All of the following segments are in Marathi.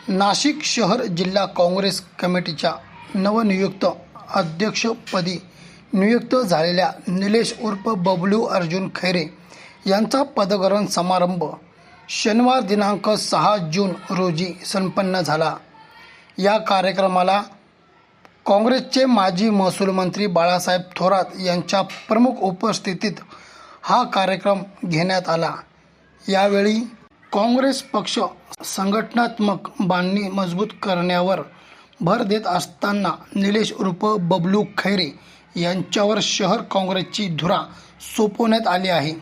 नाशिक शहर जिल्हा काँग्रेस कमिटीच्या नवनियुक्त अध्यक्षपदी नियुक्त झालेल्या निलेश उर्फ बबलू अर्जुन खैरे यांचा पदग्रहण समारंभ शनिवार दिनांक 6 जून रोजी संपन्न झाला। या कार्यक्रमाला काँग्रेसचे माजी महसूल मंत्री बाळासाहेब थोरात यांच्या प्रमुख उपस्थितीत हा कार्यक्रम घेण्यात आला। यावेळी काँग्रेस पक्ष संघटनात्मक बांधणी मजबूत करण्यावर भर देत असताना निलेश उर्फ बबलू खैरे यांच्यावर शहर काँग्रेसची धुरा सोपवण्यात आली आहे।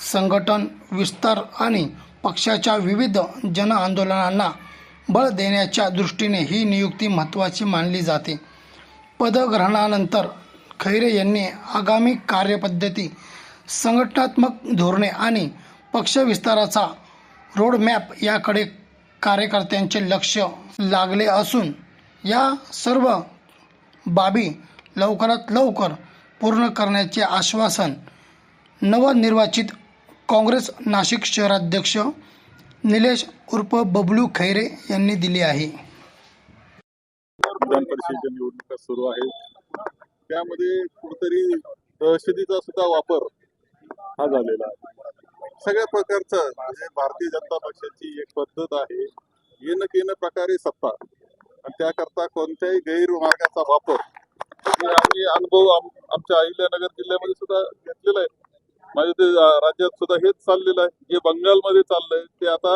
संघटन विस्तार आणि पक्षाच्या विविध जनआंदोलनांना बळ देण्याच्या दृष्टीने ही नियुक्ती महत्त्वाची मानली जाते। पदग्रहणानंतर खैरे यांनी आगामी कार्यपद्धती, संघटनात्मक धोरणे आणि पक्ष विस्ताराचा रोडमॅप याकडे कार्यकर्त्यांचे लक्ष लागले असून या सर्व बाबी लवकरात लवकर पूर्ण करण्याचे आश्वासन नवनिर्वाचित काँग्रेस नाशिक शहराध्यक्ष निलेश उर्फ बबलू खैरे यांनी दिले आहे। विधान परिषदेच्या निवडणुका सुरू आहेत, त्यामध्ये कुठेतरी दहशतीचा सुद्धा वापर हा झालेला आहे। सगळ्या प्रकारचं म्हणजे भारतीय जनता पक्षाची एक पद्धत आहे, येणं केनं प्रकारे सत्ता आणि त्याकरता कोणत्याही गैरमार्गाचा वापर आम्ही अनुभव आमच्या अहिल्यानगर जिल्ह्यामध्ये सुद्धा घेतलेला आहे। माझ्या ते राज्यात सुद्धा हेच चाललेलं आहे। जे बंगालमध्ये चाललंय ते आता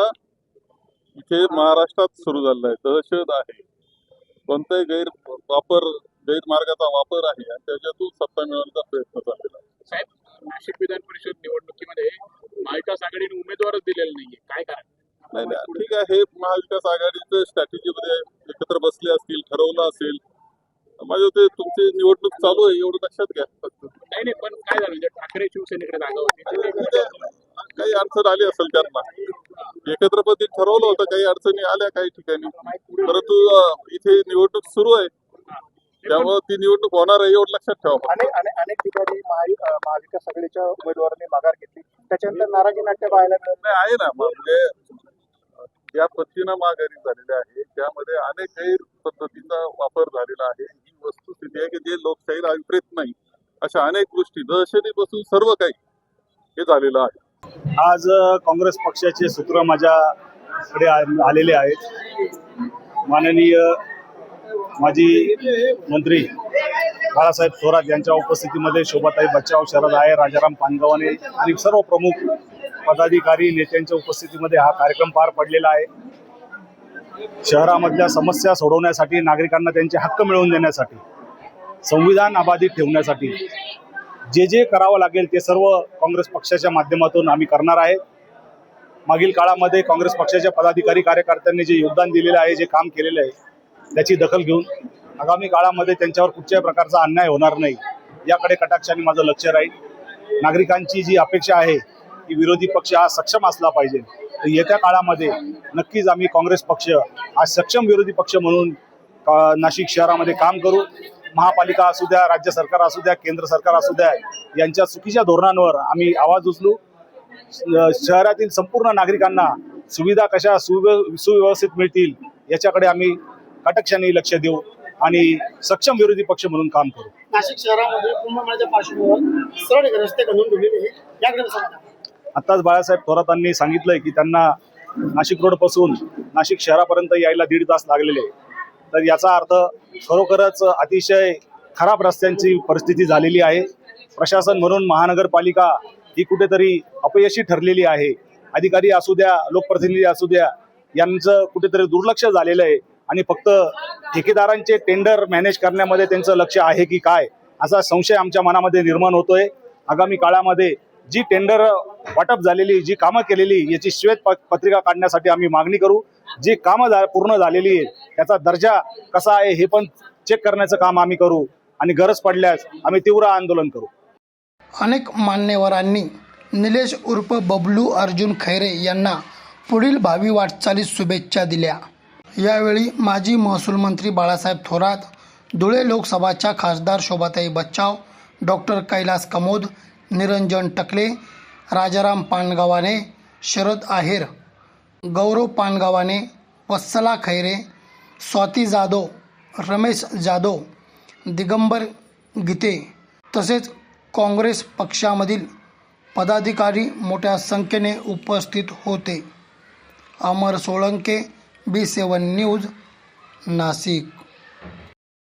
इथे महाराष्ट्रात सुरू झालेलं आहे। दहशत आहे, कोणताही गैरमार्गाचा वापर आहे आणि त्याच्यातून सत्ता मिळवण्याचा प्रयत्न चाललेला आहे। साहेब, नाशिक विधान परिषद निवडणुकीमध्ये महाविकास आघाडीने उमेदवारच दिलेला नाहीये, काय कारण? नाही ठीक आहे, हे महाविकास आघाडीचं स्ट्रॅटेजीमध्ये एकत्र बसले असतील, ठरवलं असेल। माझं ते तुमची निवडणूक चालू आहे एवढं लक्षात घ्या फक्त। नाही पण काय झालं, म्हणजे ठाकरे शिवसेनेकडे जागा होती, काही अडचण आली असेल त्यांना, एकत्रपती ठरवलं होतं, काही अडचणी आल्या काही ठिकाणी, परंतु इथे निवडणूक सुरू आहे त्यामुळे ती निवडणूक होणार आहे एवढं लक्षात ठेवा। अनेक ठिकाणी महाविकास आघाडीच्या उमेदवारांनी माघार घेतली, त्याच्यानंतर नाराजी नाट्य पाहायला मिळत आहे ना। म्हणजे ज्या पद्धतीनं माघारी झालेली आहे त्यामध्ये अनेक गैर पद्धतीचा वापर झालेला आहे। ही वस्तुस्थिती आहे की जे लोकशाहीला अभिप्रेत नाही, अशा अनेक गोष्टी दहशतीपासून सर्व काही हे झालेलं आहे। आज काँग्रेस पक्षाचे सूत्र माझ्याकडे आलेले आहेत। माननीय माजी मंत्री बाळासाहेब थोरात यांच्या उपस्थितीमध्ये शोभाताई बच्चाव, शरद आहे, राजाराम पानगावाने आणि सर्व प्रमुख पदाधिकारी नेत्यांच्या उपस्थितीमध्ये हा कार्यक्रम पार पडलेला आहे। शहरामधल्या समस्या सोडवण्यासाठी, नागरिकांना त्यांचे हक्क मिळवून देण्यासाठी, संविधान अबाधित ठेवण्यासाठी जे करावं लागेल ते सर्व काँग्रेस पक्षाच्या माध्यमातून आम्ही करणार आहे। मागील काळामध्ये काँग्रेस पक्षाच्या पदाधिकारी कार्यकर्त्यांनी जे योगदान दिलेलं आहे, जे काम केलेलं आहे, त्याची दखल घेऊन आगामी काळामध्ये त्यांच्यावर कुठल्याही प्रकारचा अन्याय होणार नाही याकडे कटाक्षाने माझं लक्ष राहील। नागरिकांची जी अपेक्षा आहे की विरोधी पक्ष हा सक्षम असला पाहिजे, तर येत्या काळामध्ये नक्कीच आम्ही काँग्रेस पक्ष आज सक्षम विरोधी पक्ष म्हणून नाशिक शहरामध्ये काम करू। महापालिका असू द्या, राज्य सरकार असू द्या, केंद्र सरकार असू द्या, यांच्या चुकीच्या धोरणांवर आम्ही आवाज उचलू। शहरातील संपूर्ण नागरिकांना सुविधा कशा सुव्यवस्थित मिळतील याच्याकडे आम्ही कटाक्षाने लक्ष देऊ आणि सक्षम विरोधी पक्ष म्हणून काम करू। नाशिक शहरामध्ये कुंभमेळ्याच्या पार्श्वभूमीवर सरळ रस्ते घडवून दिलेले आहेत, याकडे आताच बाळासाहेब थोरातांनी सांगितलंय की त्यांना नाशिक रोड पासून नाशिक शहरापर्यंत यायला 1.5 तास लागलेले, तर याचा अर्थ खरोखरच अतिशय खराब रस्त्यांची परिस्थिती झालेली आहे। प्रशासन म्हणून महानगरपालिका ही कुठेतरी अपयशी ठरलेली आहे। अधिकारी असू द्या, लोकप्रतिनिधी असू द्या, यांचं कुठेतरी दुर्लक्ष झालेलं आहे आणि फक्त ठेकेदारांचे टेंडर मॅनेज करण्यामध्ये त्यांचं लक्ष आहे की काय, असा संशय आमच्या मनामध्ये निर्माण होतोय। आगामी काळामध्ये जी टेंडर वाटप झालेली, जी कामं केलेली, याची श्वेत पत्रिका काढण्यासाठी आम्ही मागणी करू। जी कामं पूर्ण झालेली आहे त्याचा दर्जा कसा आहे हे पण चेक करण्याचं काम आम्ही करू आणि गरज पडल्यास आम्ही तीव्र आंदोलन करू। अनेक मान्यवरांनी निलेश उर्फ बबलू अर्जुन खैरे यांना पुढील भावी वाटचालीस शुभेच्छा दिल्या। यावेळी माजी महसूल मंत्री बाळासाहेब थोरात, धुळे लोकसभाच्या खासदार शोभाताई बच्चाव, डॉक्टर कैलास कमोद, निरंजन टकले, राजाराम पानगावाने, शरद आहेर, गौरव पानगावाने, वत्सला खैरे, स्वाती जाधव, रमेश जाधव, दिगंबर गीते तसेच काँग्रेस पक्षामधील पदाधिकारी मोठ्या संख्येने उपस्थित होते. अमर सोळंके, B7 न्यूज, नाशिक.